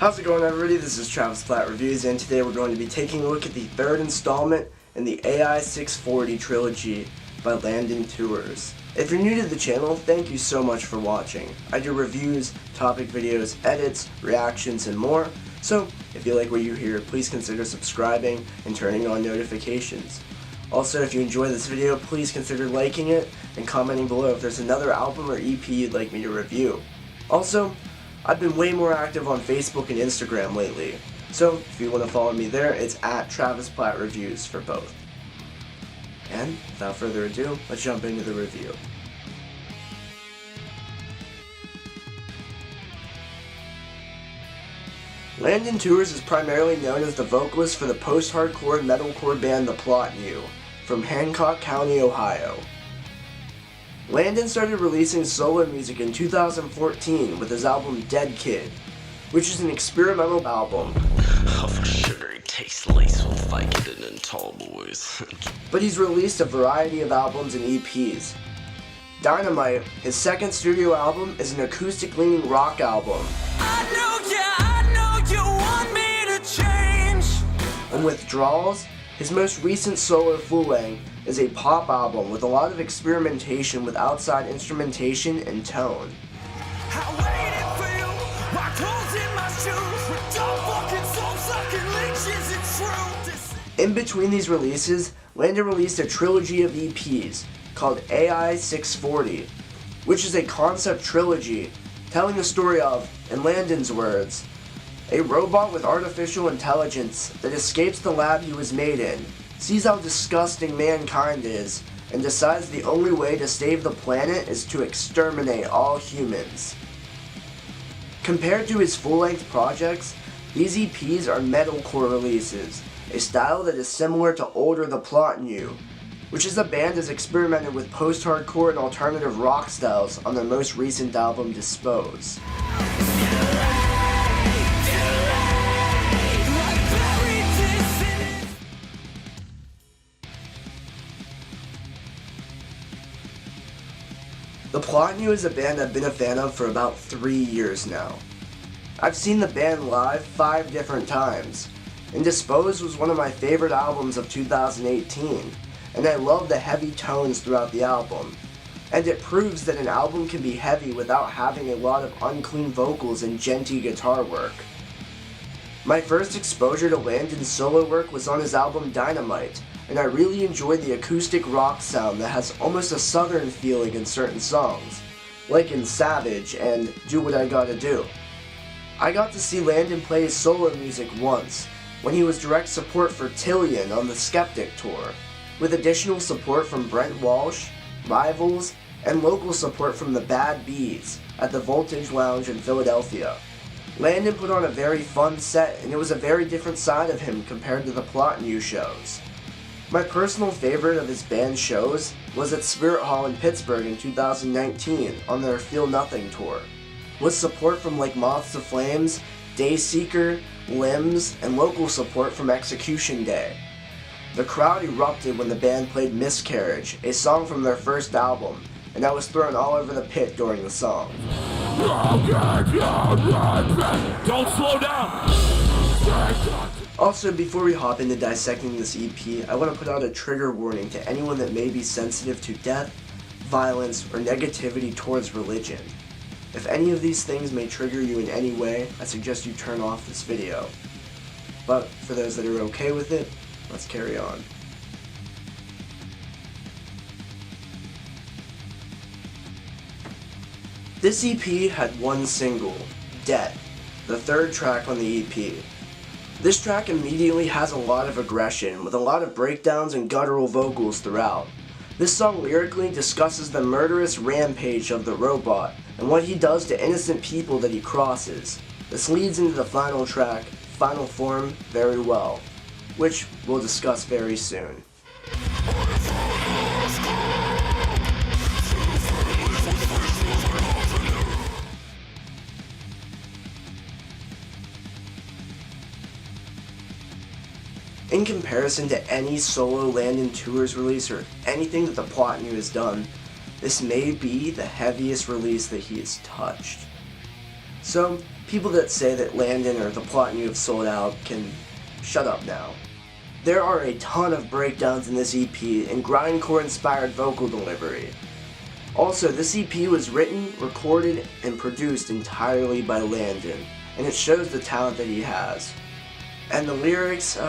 How's it going, everybody? This is Platt Reviews, and today we're going to be taking a look at the third installment in the Ai640 trilogy by Landon Tewers. If you're new to the channel, thank you so much for watching. I do reviews, topic videos, edits, reactions, and more, so if you like what you hear, please consider subscribing and turning on notifications. Also, if you enjoy this video, please consider liking it and commenting below if there's another album or EP you'd like me to review. Also, I've been way more active on Facebook and Instagram lately, so if you want to follow me there, it's at Platt Reviews for both. And without further ado, let's jump into the review. Landon Tewers is primarily known as the vocalist for the post-hardcore and metalcore band the Platt from Hancock County, Ohio. Landon started releasing solo music in 2014 with his album Dead Kid, which is an experimental album. Of a sugary taste laced with Vicodin and tall boys. But he's released a variety of albums and EPs. Dynamite, his second studio album, is an acoustic-leaning rock album. I know you want me to change. And Withdrawals, his most recent solo full-length, is a pop album with a lot of experimentation with outside instrumentation and tone. In between these releases, Landon released a trilogy of EPs called Ai640, which is a concept trilogy telling the story of, in Landon's words, a robot with artificial intelligence that escapes the lab he was made in, sees how disgusting mankind is, and decides the only way to save the planet is to exterminate all humans. Compared to his full-length projects, these EPs are metalcore releases, a style that is similar to older The Platt, which is a band that's experimented with post-hardcore and alternative rock styles on their most recent album, Dispose. The Platt is a band I've been a fan of for about 3 years now. I've seen the band live 5 different times, and Dispose was one of my favorite albums of 2018, and I love the heavy tones throughout the album, and it proves that an album can be heavy without having a lot of unclean vocals and djenty guitar work. My first exposure to Landon's solo work was on his album Dynamite, and I really enjoyed the acoustic rock sound that has almost a southern feeling in certain songs, like in Savage and Do What I Gotta Do. I got to see Landon play his solo music once, when he was direct support for Tillion on the Skeptic tour, with additional support from Brent Walsh, Rivals, and local support from the Bad Bees at the Voltage Lounge in Philadelphia. Landon put on a very fun set, and it was a very different side of him compared to the Platt shows. My personal favorite of his band shows was at Spirit Hall in Pittsburgh in 2019 on their Feel Nothing tour, with support from like Moths to Flames, Dayseeker, Limbs, and local support from Execution Day. The crowd erupted when the band played Miscarriage, a song from their first album, and I was thrown all over the pit during the song. Don't slow down! Also, before we hop into dissecting this EP, I want to put out a trigger warning to anyone that may be sensitive to death, violence, or negativity towards religion. If any of these things may trigger you in any way, I suggest you turn off this video. But for those that are okay with it, let's carry on. This EP had one single, Dead, the third track on the EP. This track immediately has a lot of aggression, with a lot of breakdowns and guttural vocals throughout. This song lyrically discusses the murderous rampage of the robot, and what he does to innocent people that he crosses. This leads into the final track, Final Form, very well, which we'll discuss very soon. In comparison to any solo Landon Tewers release or anything that the Platt has done, this may be the heaviest release that he has touched. So, people that say that Landon or the Plot you have sold out can shut up now. There are a ton of breakdowns in this EP and grindcore-inspired vocal delivery. Also, this EP was written, recorded, and produced entirely by Landon, and it shows the talent that he has. And the lyrics,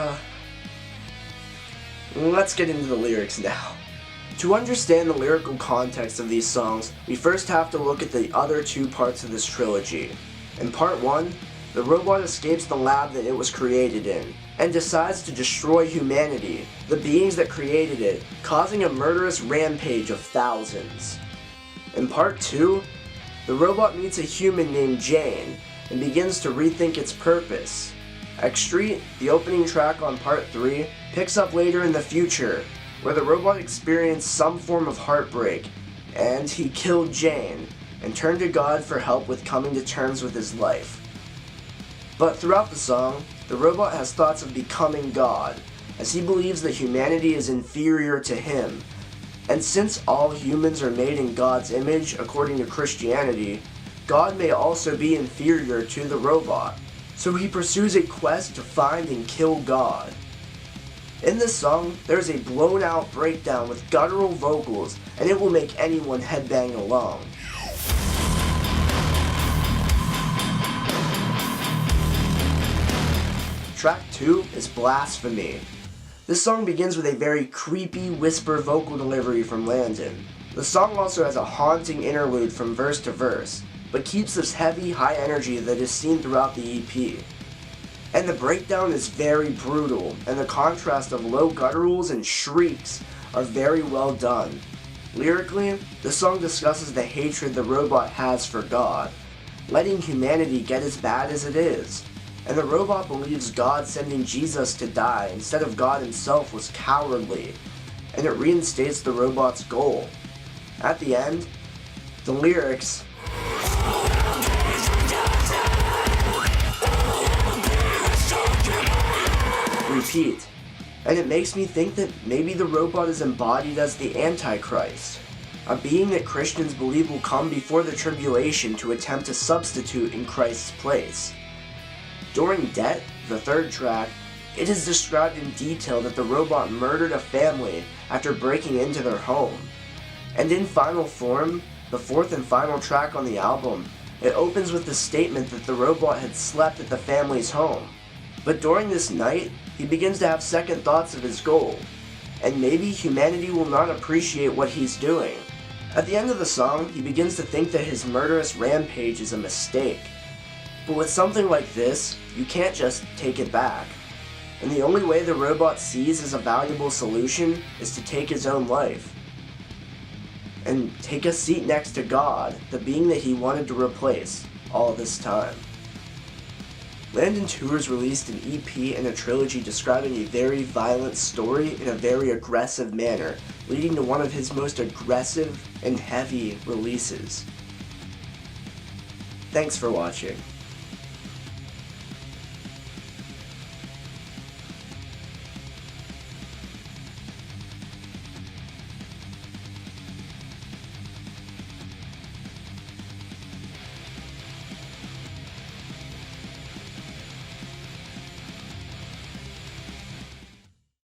let's get into the lyrics now. To understand the lyrical context of these songs, we first have to look at the other two parts of this trilogy. In part 1, the robot escapes the lab that it was created in, and decides to destroy humanity, the beings that created it, causing a murderous rampage of thousands. In part 2, the robot meets a human named Jane, and begins to rethink its purpose. X Street, the opening track on part 3, picks up later in the future, where the robot experienced some form of heartbreak, and he killed Jane, and turned to God for help with coming to terms with his life. But throughout the song, the robot has thoughts of becoming God, as he believes that humanity is inferior to him, and since all humans are made in God's image according to Christianity, God may also be inferior to the robot, so he pursues a quest to find and kill God. In this song, there's a blown out breakdown with guttural vocals, and it will make anyone headbang along. Track 2 is Blasphemy. This song begins with a very creepy whisper vocal delivery from Landon. The song also has a haunting interlude from verse to verse, but keeps this heavy, high energy that is seen throughout the EP. And the breakdown is very brutal, and the contrast of low gutturals and shrieks are very well done. Lyrically, the song discusses the hatred the robot has for God, letting humanity get as bad as it is. And the robot believes God sending Jesus to die instead of God himself was cowardly, and it reinstates the robot's goal. At the end, the lyrics repeat, and it makes me think that maybe the robot is embodied as the Antichrist, a being that Christians believe will come before the tribulation to attempt to substitute in Christ's place. During Debt, the third track, it is described in detail that the robot murdered a family after breaking into their home. And in final form, the fourth and final track on the album, it opens with the statement that the robot had slept at the family's home. But during this night, he begins to have second thoughts of his goal, and maybe humanity will not appreciate what he's doing. At the end of the song, he begins to think that his murderous rampage is a mistake. But with something like this, you can't just take it back. And the only way the robot sees as a valuable solution is to take his own life. And take a seat next to God, the being that he wanted to replace all this time. Landon Tewers released an EP and a trilogy describing a very violent story in a very aggressive manner, leading to one of his most aggressive and heavy releases. Thanks for watching.